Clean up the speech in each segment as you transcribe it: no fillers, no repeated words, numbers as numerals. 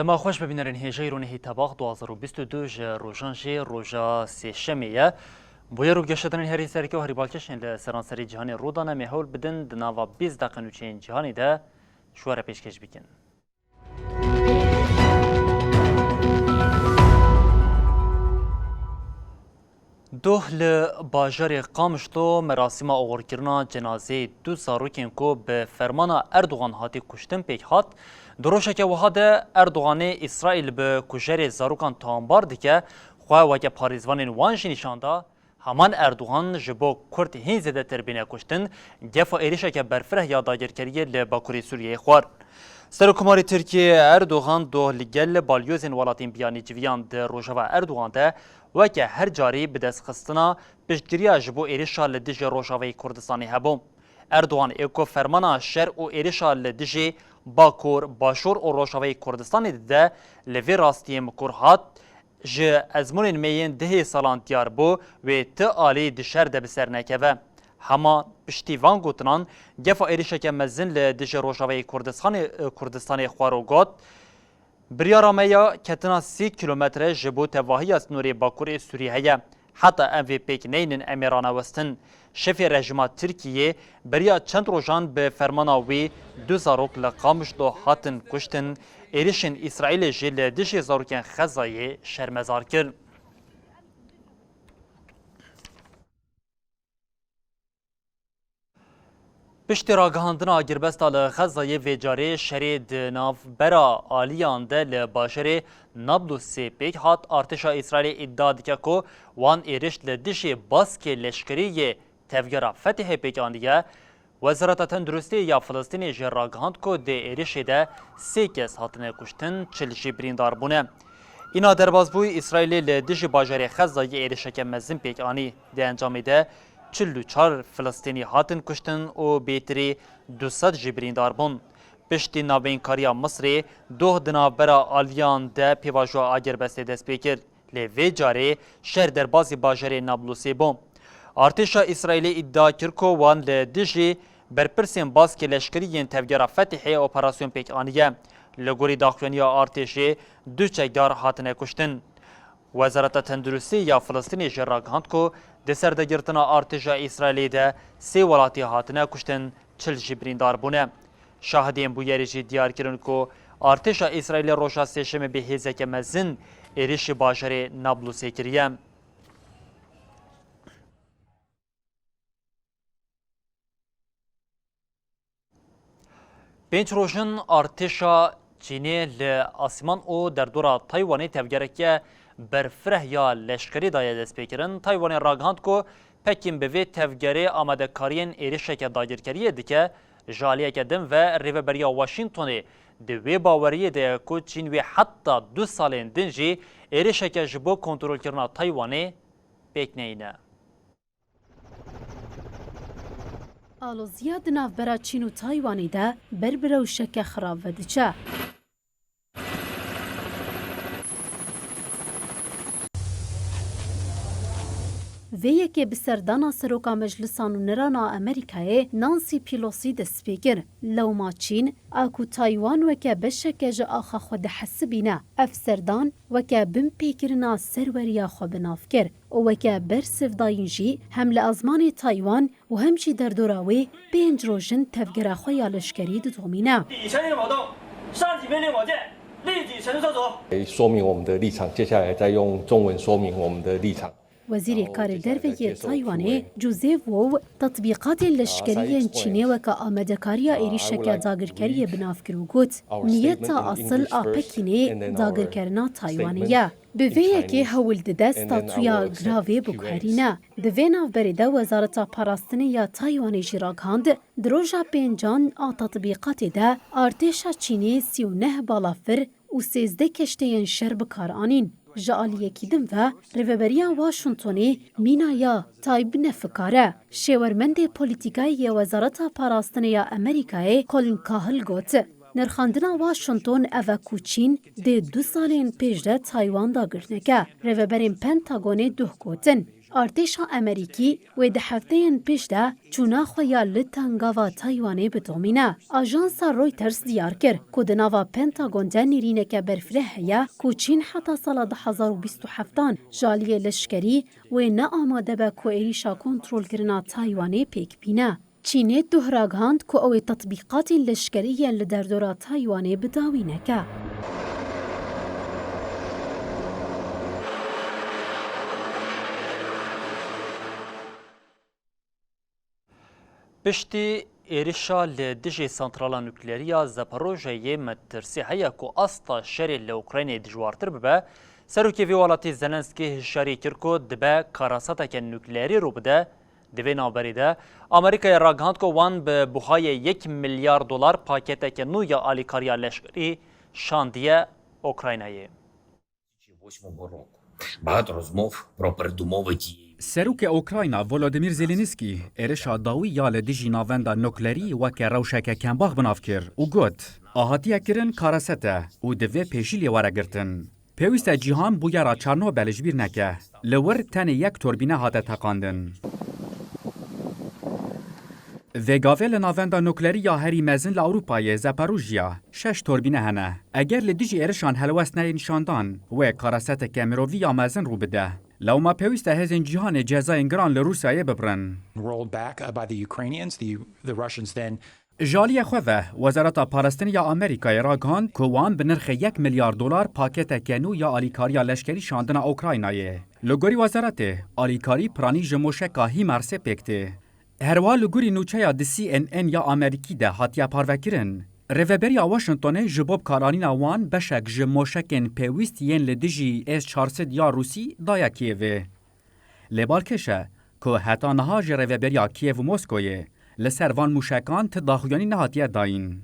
دما خوش ببینرین هیجای رونه هی تباق 2022 روژان جی روژا سیشمیه بوی رو گشتن هری سرکی و هری بالکشن لسرانسری جهانی رودانه مهول بدن دناوا 20 دقیقه نوچین جهانی ده شوار پیشکش بیکن. دوه باجار قامشتو مراسم آورکرنا جنازه دو ساروکین کو به فرمان اردوغان هاتی کشتن پیک هات دروشه که وحده اردوغان اسرائیل به کجر زاروکان تانبار دیگه خواه وکه پاریزوان وانش نشانده همان اردوغان جبو کرد هین زده تربینه کشتن گفا ایریشه که برفره یا داگرکریه لباکوری سوریه خوار. سرکماری ترکیه اردوغان دو لگل بالیوزین ولاتین بیانی جویان ده روژاوا اردوغان ده و که هر جاری به دست خستنا پشتگیری جبو ایریشا لدیج روژاوی کردستانی هبوم. اردوغان ایکو فرمانا شر و ایریشا لدیج باکور باشور و روژاوی کردستانی ده لوی راستی مکرهات جه ازمون میین ده سالان دیار بو و ته آلی دشر ده بسر نکوه. هما پشتیوان گوتنان گفا ایریشا که مزن لدیج روژاوی کردستانی خوارو گوت بریارامیا کتنا 30 کیلومتر جبو تواهی از نوری باکور سوریه حتی ام پیک نینن امیران وستن شف رژیم ترکیه بریا چند روزان به فرماناوی دو زاروک لقامش دو هاتن کشتن ایریشن اسرائیل جل دش زاروکن خزای شرمزار کرد. پشتی راگهاندنا گربستا لغزای ویجاری شرید ناف برا آلیان ده لباشر نابلوسی پیک هات ارتشا اسرائیل ادعا دیگه که وان ایرش لدش باسک لشکری تفگرا فتح پیکاندیه وزارت تندرستی یا فلسطینی جراگهاند که ده ایرش ده 3 کس هاتنه کشتن 40 بریندار بونه. اینا دربازبوی اسرائیل لدش باجر خزای ایرش که مزن پیکانی ده انجامی ده 44 فلسطینی هاتن کشتن و بیتری 200 جبریندار بون. پشتی ناوینکاریا مصری دو دنابرا آلیان ده پیواجو آگر بسته دست پیکر لیوی جاره شهر در بازی باجر نابلوسی بون. ارتشا اسرائیلی ادعا کرکو وان لدیجی برپرسین باز که لشکریین تفگیر فتحی اپراسیون پیک آنیه لگوری داخلیا ارتشی دو چکدار هاتنه کشتن. وزارت تندرستی یا فلسطینی جراگهاند کو د سردگرتنا ارتشا اسرائیلی ده 3 ولاتی هاتنه کشتن 40 جبریندار بونه. شاهدین بویریجی دیار کرن کو ارتشا اسرائیل روشا سیشم به هیزک مزن ایریش باجر نابلوسی کریه. پنج روشن ارتشا چینی لآسمان او در دورا تایوانی تفگرکه برفره یا لشکری دایه دست پیکرن تایوانی راگهاند کو پکین به وی تفگری آمده کارین ایریشه که داگرکریه دیگه جالیه که دم و ریوبریا واشنطنی دوی باوریه ده کو چین وی حتی 2 سالین دنجی ایریشه که جبو کنترول کرنا تایوانی پیک نینه. آلوزیا دناف برا چین و تایوانی ده بربرو شک خراب ودچه. وی که بسردانا سروکا مجلسان و نرانا امریکای نانسی پیلوسی دست پیگر لوما چین اکو تایوان وکه بشکه جا آخا خود حسبینه افسردان وکه بم پیگرنا سروریا خو بناف کر و وکه برسف داینجی هم لازمان تایوان و همچی در دوراوی 5 روزن تفگره خویا لشکری دومینه.说明我们的立场，接下来再用中文说明我们的立场。 وزیر کار درویه تایوانی جوزیف وو تطبیقات لشکری چینی و که آمدکاریا ایریشک داگرکری بناف کرو گوت نیت اصل آپکینی داگرکرنا تایوانیه. به ویه که هول دست تویا گراوی بکهرینه. دوی ناو برده وزارت پاراستنی یا تایوانی جراغاند دروژا پینجان تطبیقات ده ارتشا چینی 39 بالافر و 13 کشتین شر بکار آنین. جالیه کدیم و ریوبریا واشنطنی مینایا تایب نفکاره شورمند پولیتیکای وزارت پاراستنی امریکای کولین کاهل گوت نرخاندنا واشنطن اوه کوچین ده 2 سالین پیش ده تایوان دا گرنکه ریوبرین پنتاگون دوه گوتن ارتشا امریکی و ده هفتهین پیش ده چونا خویا لتنگاوا تایوانه بتومینه. آژانس رویترز دیار کرد که دناوا پنتاگون ده نیرینه که برفره هیا که چین حتی سال 2027 جالی لشکری و نه آماده به که ایریشا کنترول کرنا تایوانه پیک بینه. چینه دهراغاند که او تطبیقات لشکری لدردورا تایوانه بداوینه که. پشتی ایریشا لدجی سانترالا نوکلریا زاپاروژیه مترسی هیا کو استا شری لاوکراینی دجوارتر ببه سروکی ویولاتی زلنسکی هشاری کرکو دبه کاراساتا که نوکلری رو بده دوی نابری ده امریکای راگهاند کو وان به بخای 1 میلیارد دلار پاکته که نویا آلیکاریا لشکری شاندیه اوکراینایی. Багато розмов про передумови тієї. سروک اوکراینا ولادیمیر زلنسکی ارشا داوی یا لدیجی ناوندا نوکلری وکه روشک کمباغ بناف کر و گوت آهاتیه کرن کاراسته و دوی پیشیلی واره گرتن. پیوست جیهان بویارا چرنوبل جبیر نکه لور تن یک توربینه هاته تقاندن. وگاویل ناوندا نوکلری یا هری مزن لاوروپای زاپاروژیا 6 توربینه هنه. اگر لدیجی ارشان هلوست نشاندان و کاراسته کمیرووی یا مزن رو بده. لو ما پیوست هزین جهان جزاین گران لروسیای ببرن. جالی خواه وزارت پارستانی یا امریکای راگهاند که وان به نرخ 1 میلیارد دلار پاکت کنو یا آلیکاریا لشکری شاندن اوکراینای. لگوری وزارت آلیکاری پرانی جموشکا هیمارسه پکته. هروا لگوری نوچه یا دی CNN یا امریکی ده هاتیا پاروکرن. ریوبری واشنگتن جبوب کارانینا وان بشک جموشکن پیوست ین لدیجی S-400 یا روسی دایا کیوه. لبالکشه که حتی نها ریوبری کیو و موسکویه لسر وان موشکان تداخویانی نهاتیه داین.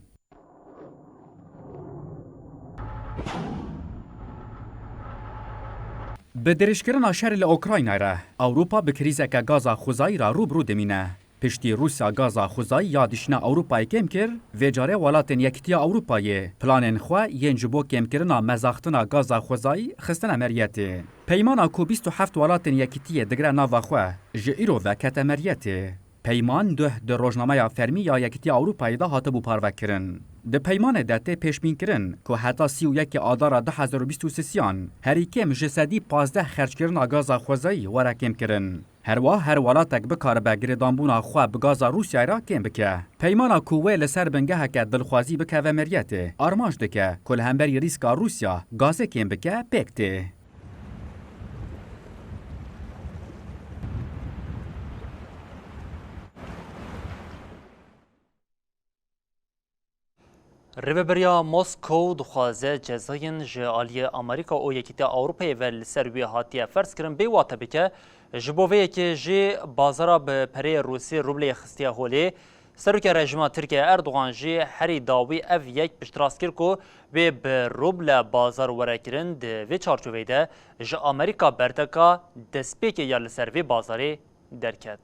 به درشکرنا شهر اوکراین را اوروپا به کریزه که گازا خوزایی را روبرو دمینه. پشتی روسیا گازا خوزایی یادشنا اوروپای کم کر و جاره ولاتن یکتیا اوروپای پلانن خوا ین جبو کم کرنا مزاختنا گازا خوزایی خستن امریته. پیمانا کو 27 ولاتن یکتیه دگره ناوا خوا جئیرو و کت امریته. پیمان ده روزنامه فرمی یا یکتی اروپایی دا هاته بو پارو کرن. ده پیمان دته پیشبین کرن که حتی 31 آذر 2023 هری کم جسدی 15 خرج کرن گازا خوزایی ورا کم کرن. هر ولاتک بکار به گردانبونا خوا بگازا روسیا را کم بکه. پیمانا کوه لسر بنگه که دلخوازی بکه و مریته. آرمانج دکه کل همبری ریسکا روسیا گازه کم بکه پکته. ریوبریا موسکو دخوازه جزاین جالی امریکا او یکیت اروپای و لسروی هاتیه فرض کرن بی واته بکه جبوه که جی بازارا به پری روسی روبلی خستیه هولی سروک رژیم ترکیه اردوغان جی هری داوی اف یک پشتراس کرد که به روبل بازار ورکرن ده وی چارچوبه ده جا امریکا برتکا دسپیک یا لسروی بازاری درکت.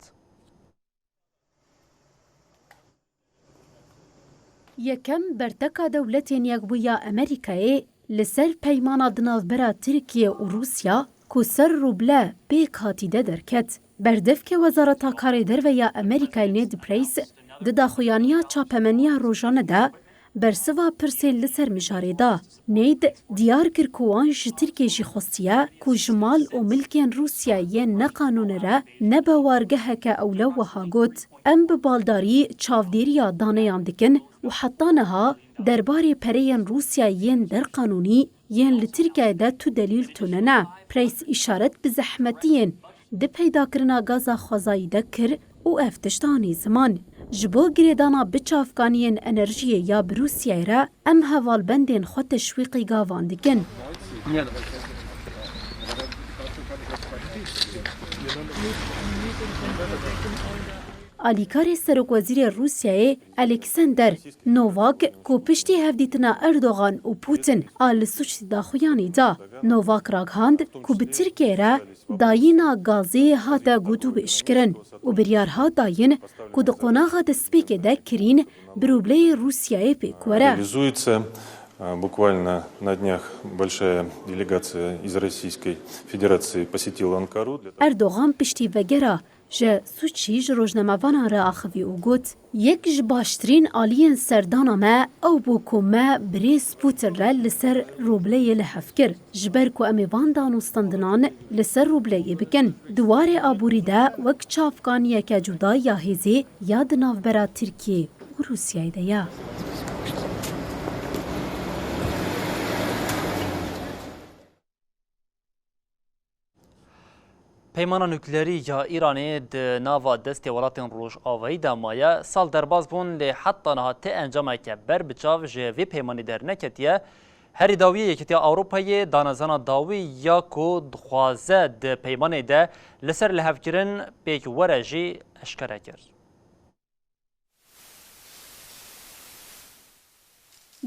یکم برتکا دولتین یکبویا امریکای لسر پیمانا دناوبرا ترکیه و روسیا که سر روبله بیک هاتیده درکت. بردف که وزارتا کار در و یا امریکای نید پریس ده داخویانیا چاپمنیا روژانه ده برسوا پرسیل لسر مجاره ده. نید دیار کر کوان جترکی جی خوستیه که جمال و ملکین روسیا ین نقانون را نبوارگه که اولا و هاگوت. ام ببالداری چاودیریا دانیان دکن و حتی نها درباره پریان روسیا ین در قانونی ین لترکیه ده تو دلیل توننه. پریس اشارت به زحمتین ده پیدا کرنا گازا خوزایی ده کر و افتشتانی زمان. جبو گریدانا بچافکانین انرژی یا بروسیه را ام هوال بندین خود تشویقی گاوان دکن. آلیکار سرک وزیر روسیه الکساندر نوواک کو پشتی هفدیتنا اردوغان و پوتین آل سوچ داخویانی دا. نوواک راگهاند کو به ترکیه را دایینا گازی هاتا گوتو بشکرن و بریارها داین کو دقوناغا دسپیک دا کرین بروبله روسیه پیکوره. Буквально на днях большая делегация из Российской Федерации посетила Анкару. اردوغان پشتی وگرا جه سوچی جروجنموانا را آخوی او گوت یک جباشترین آلین سردانا ما او بوکو ما بریس پوتر را لسر روبلی لحفکر جبر کو امی وان دانوستندنان لسر روبلی بکن دوار آبوری دا وک چافکانی که جدا یا هزی یاد نافبرا ترکیه و روسیای دیا پیمانا نوکلری یا ایرانی د ناوا دست ولاتین روش آوایی دا مایه سال درباز بون لی حتی نهاته انجامه که بر بچاو جوی پیمانی در نکتیه هری داوی یکتی اوروپای دانزانا داوی یا کو دخوازه د پیمانی ده لسر لحفکرن پیک ورجی اشکره کرد.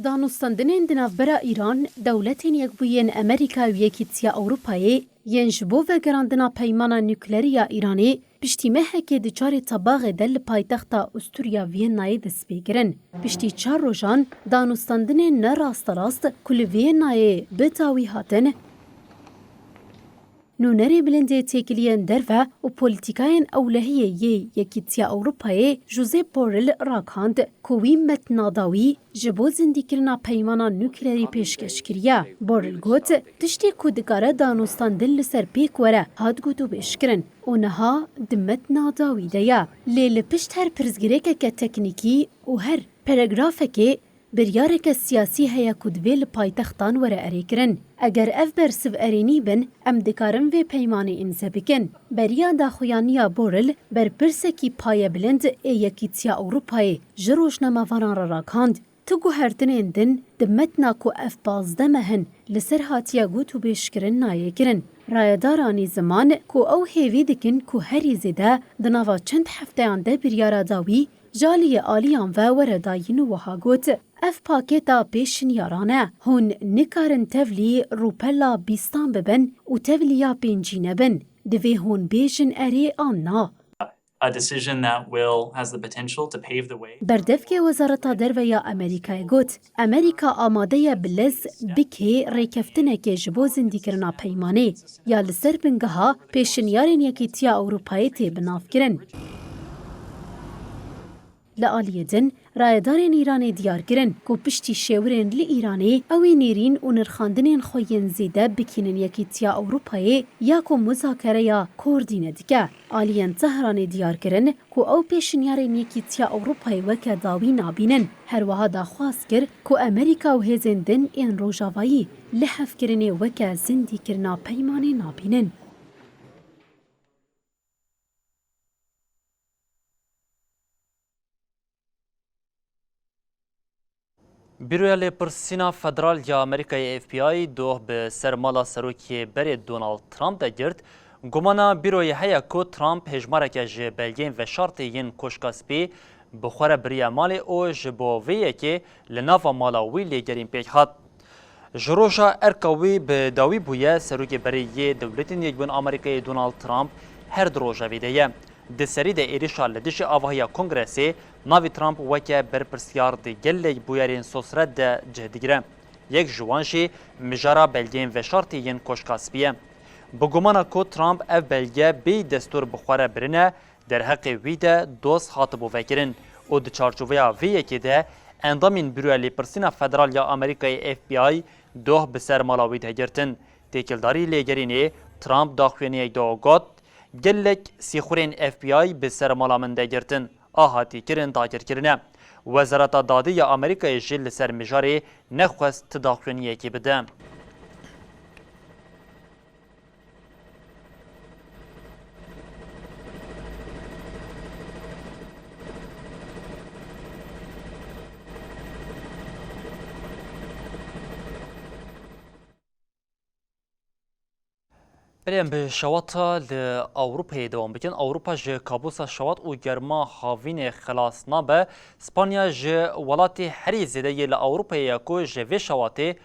دانوستاندنên di navbera Îran dewletên Yekbûyên Amerîka û Yekîtiya Ewropayê yên ji bo vegerandina peymana nuklerî ya Îranê piştî mehekê di çarê tebaxê de li paytexta Ustûriya Vîyennayê dest pê kirin. Piştî 4 rojan danûstandinên ne rasterast ku li Vîyennayê bi tawî hatin نونرê bilindê têkiliyên derve û polîtîkayên ewlehiyê yê Yekîtiya Ewropayê Josep Borrell rakand ku wî metnadawî ji bo zindîkirina peymana nuklerî pêşkeş kiriye. Borrell got tiştê ku dikare danûstandin li ser pêk were hat got û bêşkirin û niha di metnadawî de ye. Lê li pişt her pirsgirêkeke teknîkî û her paragrafekê biryareke siyasî heye ku divê li paytextan were erêkirin. Eger ev bersiv erênî bin, em dikarin vê peymanê îmze bikin. Beriya daxuyaniya Borrell berpirsekî payebilind ê Yekîtiya Ewropayê ji rojnamavanan re rakand. Tu guhertinên din di metna ku ev bazde mehin li ser hatiye got û bêşkirin nayê kirin. Rayedaranî ziman ku ew hêvî dikin ku herî zêde di nava çend hefteyan de biryara dawî jaliyê aliyan ve were dayîn û wiha got. Ev pakêta pêşinyaran e. Hûn nikarin tevlî rûpela bîstan bibin û tevliya pêncî nebin. Divê hûn bêjin erê an na. A decision that has the potential to pave the way. Berdevkê Wezareta Derve ya Amerîkayê got, Amerîka amade ye bi lez bikê rêkeftinekê ji bo zindîkirina peymanê ya li ser bingeha pêşinyarên Yekîtiya Ewropayê tê binavkirin. Li aliyê din, rayedarên Îranê diyar kirin ku piştî şêwirên li Îranê ew ê nêrîn û nirxandinên xwe yên zêde bikînin Yekîtiya Ewropayê ya ku muzakereya Kurdî dike. Aliyên Tehranê diyar kirin ku ew pêşinyarên Yekîtiya Ewropayê weke dawî nabînin. Her wiha daxwaz kir ku Amerîka û hêzên din ên rojavayî li hevkirinê weke zindîkirina peymanê nabînin. بیرویا لپرسینا فدرال یا امریکای FBI دوه به سرمالا سروکی بری دونالد ترامپ ده گرد گمانا بیروی هیا کو ترامپ هجمارک جه بلگین و شرط ین کشکاسپی بخوره بریا مالی او جبوویه که لنافا مالاوی لیگرین پیک هات. جروشا ارکاوی به داوی بویه سروکی بری دولتین یکبون امریکای دونالد ترامپ هر دروژه ویده د سری د ایریشا لدیش آواهیا کنگرسی ناوی ترامپ وکه برپرسیار دی گلی بویارین سوسره ده جهدیگره. یک جوانشی مجارا بلگین و شرطی ین کشکاسپیه. بگمانا کو ترامپ اف بلگه بی دستور بخواره برنه در حق ویده دوست خاطبو وکرین او د چارچوبه ویه که ده اندامین برویلی پرسینا فدرال یا امریکای FBI دوه بسر مالاوی ده گرتن. تیکلداری لیگرینی ترامپ داخوینی ایک داغات گلک سیخورین FBI به سر مالامنده گرتن آهاتی کرن داگر کرنه. وزارت دادی یا امریکای جل سر مجاری نخواست تداخلونیه که بده. بریم به شواتا لأوروپا دوام بکن. أوروپا جه کابوسا شوات و گرما خاوین خلاص نابه. اسپانیا جه ولاتی هری زیده یه لأوروپا یکو جه وی شواتی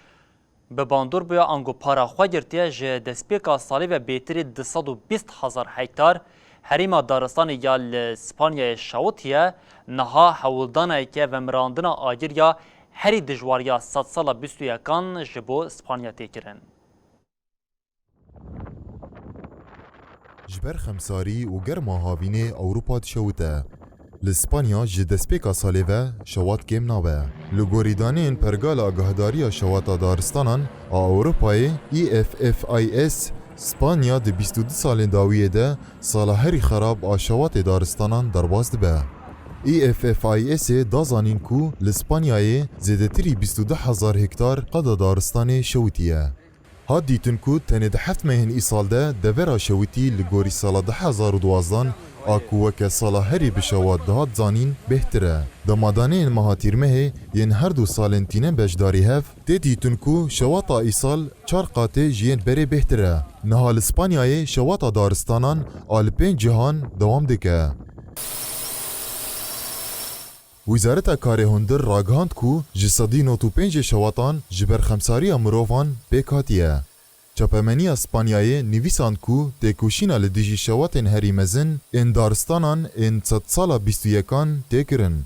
به باندور بیا انگو پارا خواه گرتیه جه دسپیکا سالی و بیتری 220,000 هکتار هریما دارستان یا اسپانیا شواتیه نها حولدانه که و مراندنا آگیر یا هری دجواریا 100 سالا 21 جبو اسپانیا تکرن. جبر خمساری و گرما هاوینه اوروپا دشوته. لسپانیا جدسپیکا سالیوه شوات کم نابه. لگوریدانین پرگال آگاهداری شوات دارستانان اوروپای EFFIS اسپانیا د 22 سالین داویه ده سالا هری خراب آشوات دارستانان درباز دبه. EFFIS دازانین کو لسپانیای زیدتری 22,000 هکتار قدا دارستان شوتیه. هاد دیتن کو تنه ده 7 مهن ای سال ده دورا شوتی لگوری سالا 2012 آکو وکه سالا هری بشوات دهات زانین بهتره. دمادانه مهاتیر مه ین هر دو سالن تینن بجداری هف ده دیتن کو شواتا ای سال 4 قاته جین بره بهتره. نهال اسپانیای شواتا دارستانان آلپین جهان دوام دکه. وزارت کاری هندر راگهاند کو جسدی 95 شواتان جبر خمساری مروفان بکاتیه. چپمنی اسپانیای نویساند کو تکوشینا لدیجی شواتن هری مزن ان دارستانان ان 100 سالا 21 تکرن.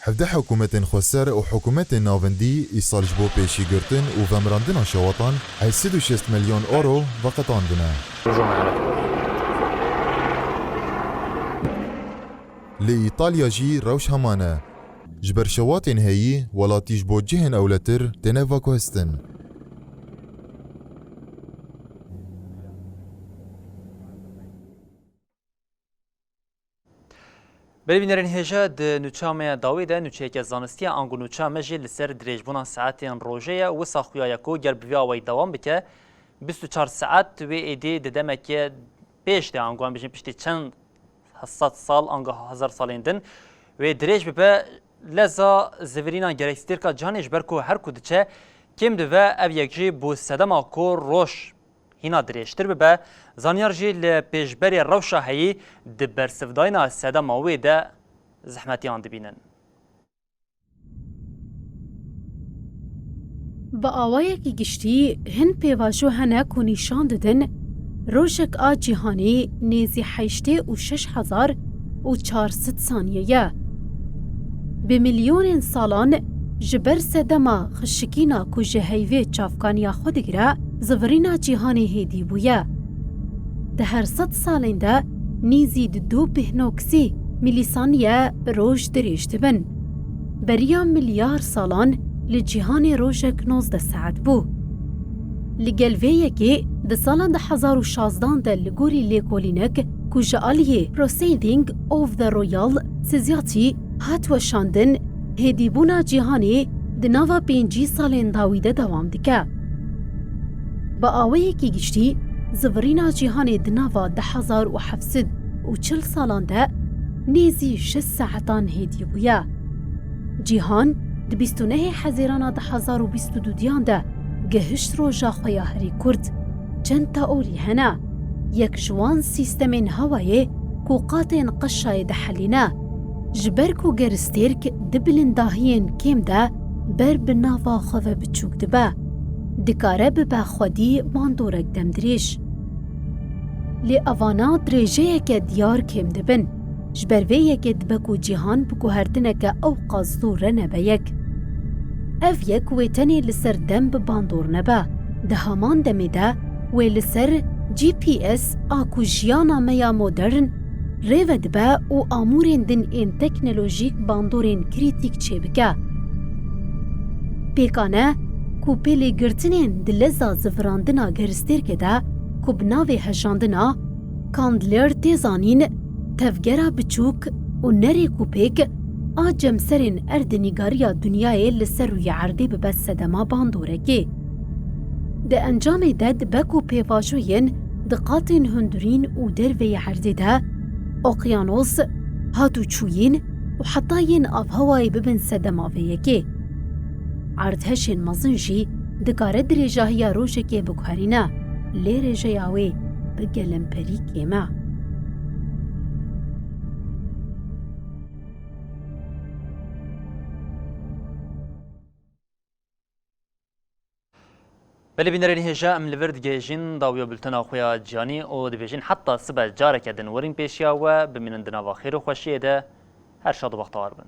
17 حکومت خسر و حکومت ناوندی ایسال جبو پیشی گرتن و ومراندن شواتان 806 میلیون اورو وقتاندنه. لإيطاليا جي روش همانه جبر شواتن هي ولا تيجبو جهن أولتر تنفا كوستن. ببینرین هجا د نوچامه داوی ده نوچه که زانستی آنگو نوچامه جی لسر دریجبونا ساعتین روژه و ساخویا یکو گل بویا وی دوام بکه 24 ساعت و ایدی ددمه که پیش ده آنگو هم بجین پشتی چند 100 سال آنگاه 1000 سالندن و دریج به لذا زورینا گرکستیر که جانش برکو هر کودچه کم دو او یکجی بو سدما کو روش هینا دریشتر به زانیار جی لپیشبری روشا هی دبر سفداینا سدما وی ده زحمتیان دبینن. با آوایکی گشتی هن پیواشو هنه کو نیشان ددن روشک آ جیهانی نیزی 86,400 ثانیه به میلیون سالان جبر سدما خشکینا کو جهیوی چافکانیا خودگره زورینا جیهانی هیدی بویه. ده هر 100 سالنده نیزی 2.9 میلی ثانیه روش دریشت بن. بریا میلیار سالان لجیهان روشک 19 ساعت بو. لگلویه که ده سالان ده 2016 ده لگوری لیکولینک کجا آلیه Proceeding of the Royal سزیاتی هات و شاندن هدیبونا جیهانی ده ناوا 5 سالین داویده دوام دیگه. با آوهی که گشتی زورینا جیهانی ده ناوا 10,740 سالان ده نیزی 6 ساعتان هدیبویه. جیهان ده 29 حزیرانا ده 2022 ده گهشت روژا خویا هری کرد چند تا اولی هنه یک جوان سیستمین هوایه کو قاتین قشای ده حلینا جبر کو گرستیرک دبلن داهین کم ده بر بناوا خواه بچوک دبه دکاره به خودی ماندورک دمدریش لی اوانا دریجه که دیار کم دبن جبر ویه که دبکو جیهان بکو هردنه که او قصدوره نبه یک اف یک ویتنی لسر دم بباندور نبه ده همان دمی ده وی لسر GPS آکو جیانا میا مدرن ریو دبه و آمورین دن این تکنولوژیک باندورین کریتیک چه بکه. پیکانه کو پیلی گرتنین دلزا زفراندنا گرستیر که ده کو بناوی هجاندنا کاندلر تیزانین تفگرا بچوک و نری کو پیک آجم سرین اردنیگاریا دنیای لسر روی عردی به بس سدما باندوره که. ده انجام داد بکو پیواشوین دقاتین هندرین و دروی عردی ده اقیانوس هاتو چوین و حتاین آف هوای ببن سدما ویه که. عردهشین مزنجی دکاره دریجاهی روشه که بکارینه لی رجایاوی بگلم پری کیمه. بله بینرین هجا ام لورد گیجین داویا بلتن آخویا جانی او دیویجین حتی سبا جارک دن ورین پیشیا و بمینن دناوا خیر و خوشیه ده هر شاد و وقت آربن.